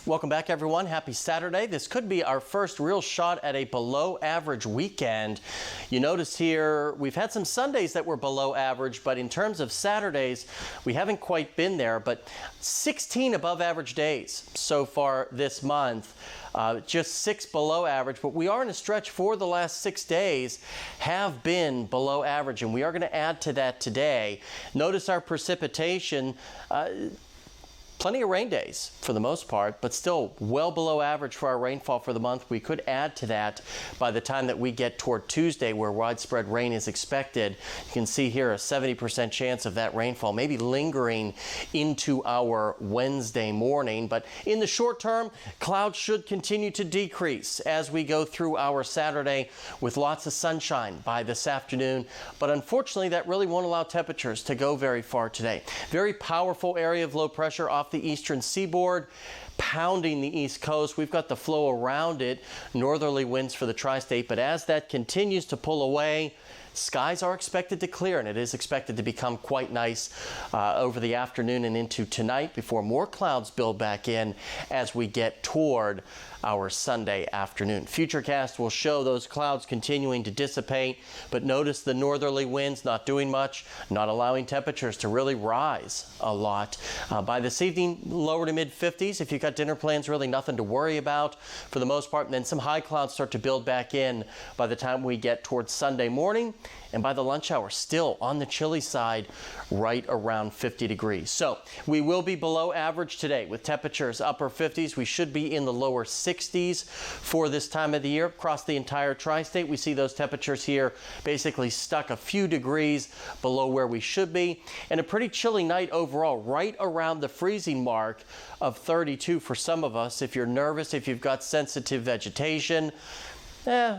Welcome back, everyone. Happy Saturday. This could be our first real shot at a below average weekend. You notice here we've had some Sundays that were below average, but in terms of Saturdays, we haven't quite been there. But 16 above average days so far this month. Just 6 below average, but we are in a stretch for the last 6 days have been below average, and we are going to add to that today. Notice our precipitation. Plenty of rain days for the most part, but still well below average for our rainfall for the month. We could add to that by the time that we get toward Tuesday, where widespread rain is expected. You can see here a 70% chance of that rainfall maybe lingering into our Wednesday morning. But in the short term, clouds should continue to decrease as we go through our Saturday with lots of sunshine by this afternoon. But unfortunately, that really won't allow temperatures to go very far today. Very powerful area of low pressure off the eastern seaboard, pounding the east coast. We've got the flow around it, northerly winds for the tri-state, but as that continues to pull away, skies are expected to clear, and it is expected to become quite nice over the afternoon and into tonight before more clouds build back in as we get toward our Sunday afternoon. Futurecast will show those clouds continuing to dissipate, but notice the northerly winds not doing much, not allowing temperatures to really rise a lot. By this evening, lower to mid 50s. If you've got dinner plans, really nothing to worry about for the most part. And then some high clouds start to build back in by the time we get towards Sunday morning. And by the lunch hour, still on the chilly side, right around 50 degrees. So we will be below average today with temperatures upper 50s. We should be in the lower 60s for this time of the year. Across the entire tri-state, we see those temperatures here basically stuck a few degrees below where we should be. And a pretty chilly night overall, right around the freezing mark of 32 for some of us. If you're nervous, if you've got sensitive vegetation,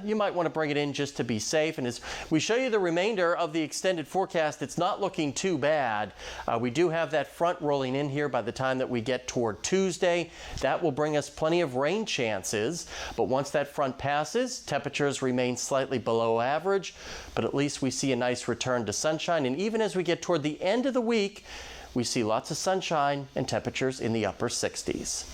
you might want to bring it in just to be safe. And as we show you the remainder of the extended forecast, it's not looking too bad. We do have that front rolling in here by the time that we get toward Tuesday. That will bring us plenty of rain chances. But once that front passes, temperatures remain slightly below average. But at least we see a nice return to sunshine. And even as we get toward the end of the week, we see lots of sunshine and temperatures in the upper 60s.